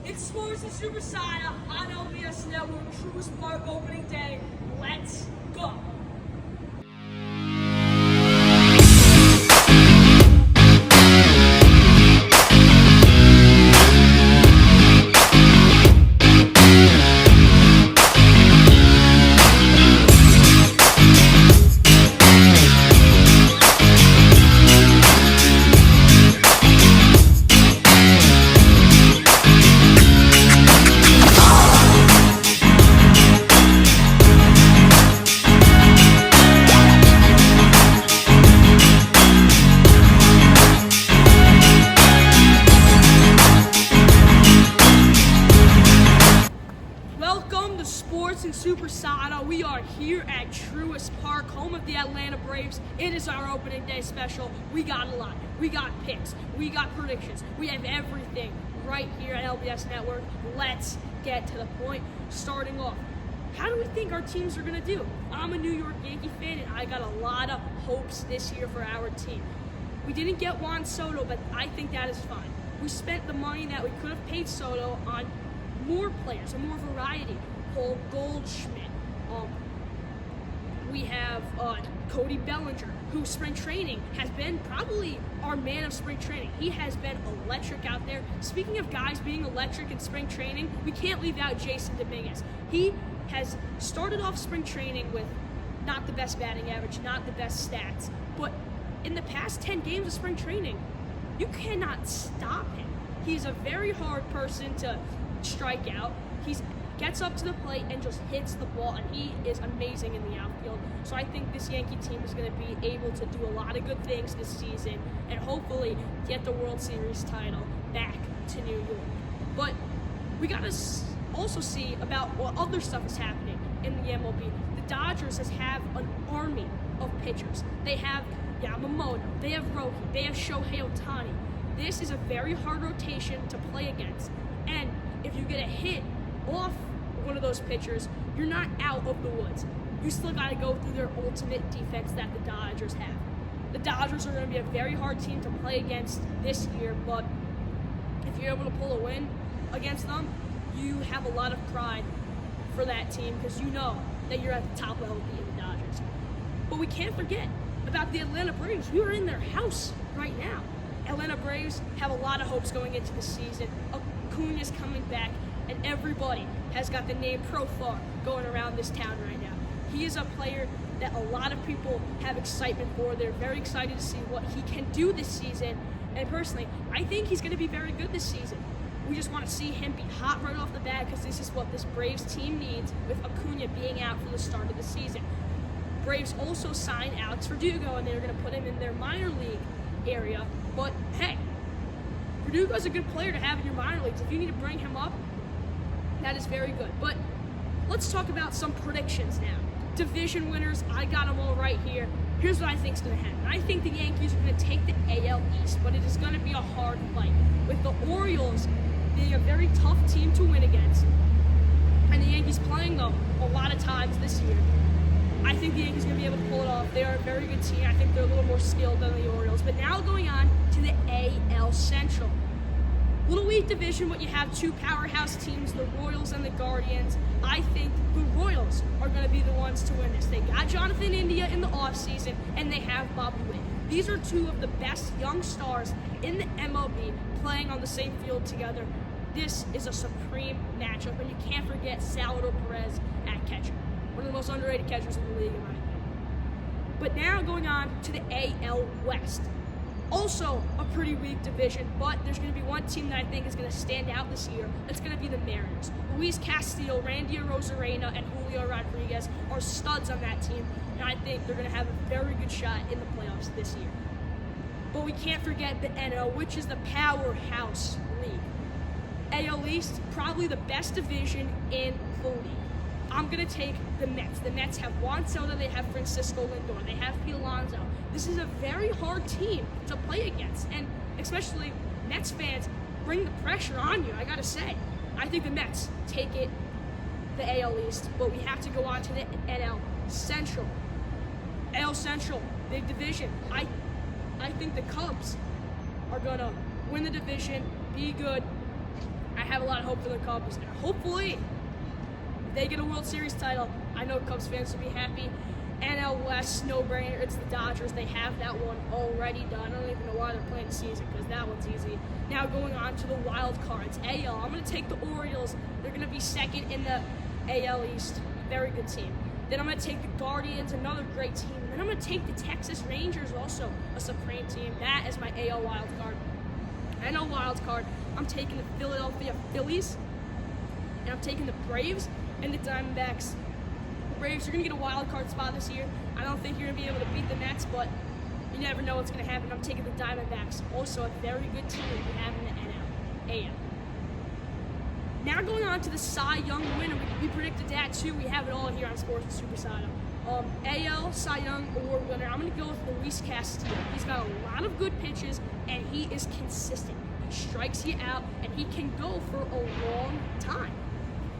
It's Sports and Soppressata on LBS Network, Truist Park opening day. Let's go. Welcome to Sports and Soppressata. We are here at Truist Park, home of the Atlanta Braves. It is our opening day special. We got a lot. We got picks. We got predictions. We have everything right here at LBS Network. Let's get to the point. Starting off, how do we think our teams are going to do? I'm a New York Yankee fan, and I got a lot of hopes this year for our team. We didn't get Juan Soto, but I think that is fine. We spent the money that we could have paid Soto on more players and more variety. Paul Goldschmidt. We have Cody Bellinger, who spring training has been probably our man of spring training. He has been electric out there. Speaking of guys being electric in spring training, we can't leave out Jason Dominguez. He has started off spring training with not the best batting average, not the best stats, but in the past 10 games of spring training, you cannot stop him. He's a very hard person to strike out. He gets up to the plate and just hits the ball, and he is amazing in the outfield. So I think this Yankee team is going to be able to do a lot of good things this season and hopefully get the World Series title back to New York. But we got to also see about what other stuff is happening in the MLB. The Dodgers have an army of pitchers. They have Yamamoto, they have Roki, they have Shohei Ohtani. This is a very hard rotation to play against. And if you get a hit off one of those pitchers, you're not out of the woods. You still got to go through their ultimate defense that the Dodgers have. The Dodgers are going to be a very hard team to play against this year, but if you're able to pull a win against them, you have a lot of pride for that team because you know that you're at the top level beating the Dodgers. But we can't forget about the Atlanta Braves. We are in their house right now. Atlanta Braves have a lot of hopes going into the season. Acuna's coming back, and everybody has got the name Profar going around this town right now. He is a player that a lot of people have excitement for. They're very excited to see what he can do this season, and personally, I think he's going to be very good this season. We just want to see him be hot right off the bat because this is what this Braves team needs with Acuna being out for the start of the season. Braves also signed Alex Verdugo, and they're going to put him in their minor league area, but hey, Verdugo's a good player to have in your minor leagues. If you need to bring him up, that is very good. But let's talk about some predictions now. Division winners, I got them all right here. Here's what I think is going to happen. I think the Yankees are going to take the AL East, but it is going to be a hard fight. With the Orioles being a very tough team to win against, and the Yankees playing them a lot of times this year, I think the Yankees are going to be able to pull it off. They are a very good team. I think they're a little more skilled than the Orioles. But now going on to the AL Central. Little weak division, but you have two powerhouse teams, the Royals and the Guardians. I think the Royals are going to be the ones to win this. They got Jonathan India in the offseason, and they have Bobby Witt. These are two of the best young stars in the MLB playing on the same field together. This is a supreme matchup, and you can't forget Salvador Perez at catcher. One of the most underrated catchers in the league, in my opinion. But now going on to the AL West. Also a pretty weak division, but there's going to be one team that I think is going to stand out this year. It's going to be the Mariners. Luis Castillo, Randy Arozarena, and Julio Rodriguez are studs on that team, and I think they're going to have a very good shot in the playoffs this year. But we can't forget the NL, which is the powerhouse league. AL East, probably the best division in the league. I'm going to take the Mets. The Mets have Juan Soto, they have Francisco Lindor, they have Pete Alonso. This is a very hard team to play against, and especially Mets fans bring the pressure on you, I got to say. I think the Mets take it, the AL East, but we have to go on to the NL Central. AL Central, big division. I think the Cubs are going to win the division, be good, I have a lot of hope for the Cubs, and hopefully, if they get a World Series title, I know Cubs fans will be happy. NL West, no-brainer, it's the Dodgers. They have that one already done. I don't even know why they're playing the season, because that one's easy. Now going on to the wild cards. AL, I'm going to take the Orioles. They're going to be second in the AL East. Very good team. Then I'm going to take the Guardians, another great team. And then I'm going to take the Texas Rangers, also a supreme team. That is my AL wild card. NL wild card, I'm taking the Philadelphia Phillies, and I'm taking the Braves and the Diamondbacks. The Braves are going to get a wild card spot this year. I don't think you're going to be able to beat the Mets, but you never know what's going to happen. I'm taking the Diamondbacks, also a very good team we have in the NL, AL. Now going on to the Cy Young winner. We predicted that too. We have it all here on Sports with Soppressata. AL Cy Young Award winner, I'm going to go with Luis Castillo. He's got a lot of good pitches, and he is consistent. He strikes you out, and he can go for a long time.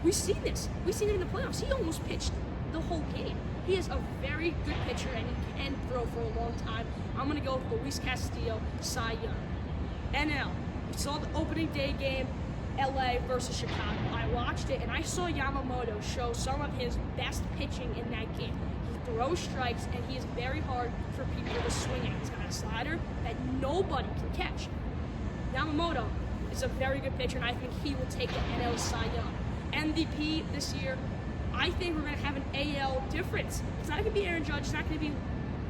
We've seen this. We've seen it in the playoffs. He almost pitched the whole game. He is a very good pitcher, and he can throw for a long time. I'm going to go with Luis Castillo, Cy Young. NL, we saw the opening day game, LA versus Chicago. I watched it, and I saw Yamamoto show some of his best pitching in that game. He throws strikes, and he is very hard for people to swing at. He's got a slider that nobody can catch. Yamamoto is a very good pitcher, and I think he will take the NL Cy Young. MVP this year, I think we're going to have an AL difference. It's not going to be Aaron Judge. It's not going to be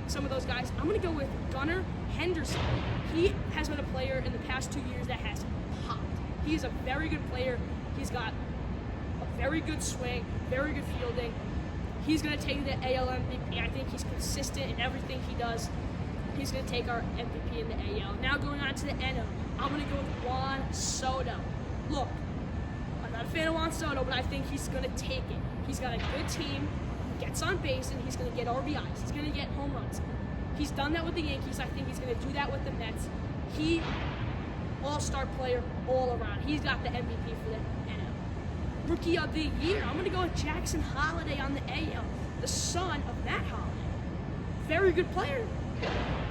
some of those guys. I'm going to go with Gunnar Henderson. He has been a player in the past 2 years that has popped. He is a very good player. He's got a very good swing, very good fielding. He's going to take the AL MVP. I think he's consistent in everything he does. He's going to take our MVP in the AL. Now going on to the NL, I'm going to go with Juan Soto. Look, I'm not a fan of Juan Soto, but I think he's going to take it. He's got a good team. He gets on base, and he's going to get RBIs. He's going to get home runs. He's done that with the Yankees. I think he's going to do that with the Mets. He all-star player all around. He's got the MVP for the NL. Rookie of the year, I'm going to go with Jackson Holliday on the AL, the son of Matt Holliday. Very good player.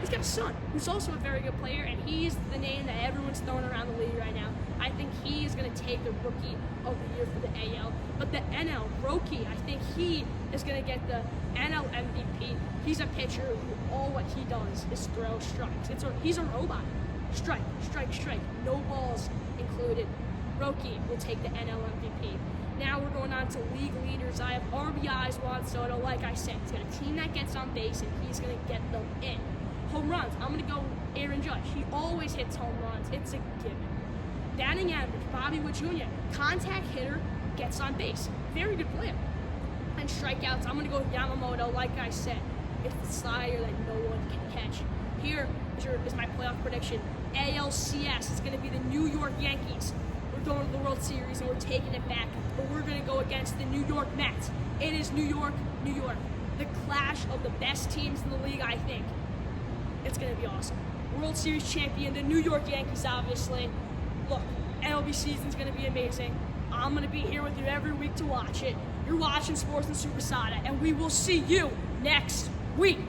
He's got a son who's also a very good player, and he's the name that everyone's throwing around the league right now. I think he is going to take the Rookie of the Year for the AL. But the NL Rookie, I think he is going to get the NL MVP. He's a pitcher who all what he does is throw strikes. He's a robot. Strike, strike, strike. No balls included. Rookie will take the NL MVP. Now we're going on to league leaders. I have RBIs, Juan Soto. Like I said, he's got a team that gets on base, and he's going to get them in. Home runs, I'm going to go Aaron Judge. He always hits home runs. It's a given. Batting average, Bobby Witt Jr. Contact hitter, gets on base. Very good player. And strikeouts, I'm going to go with Yamamoto. Like I said, it's the slider that no one can catch. Here is my playoff prediction. ALCS is going to be the New York Yankees. We're going to the World Series, and we're taking it back. But we're going to go against the New York Mets. It is New York, New York. The clash of the best teams in the league, I think. It's going to be awesome. World Series champion, the New York Yankees, obviously. Look, MLB season's going to be amazing. I'm going to be here with you every week to watch it. You're watching Sports with Soppressata, and we will see you next week.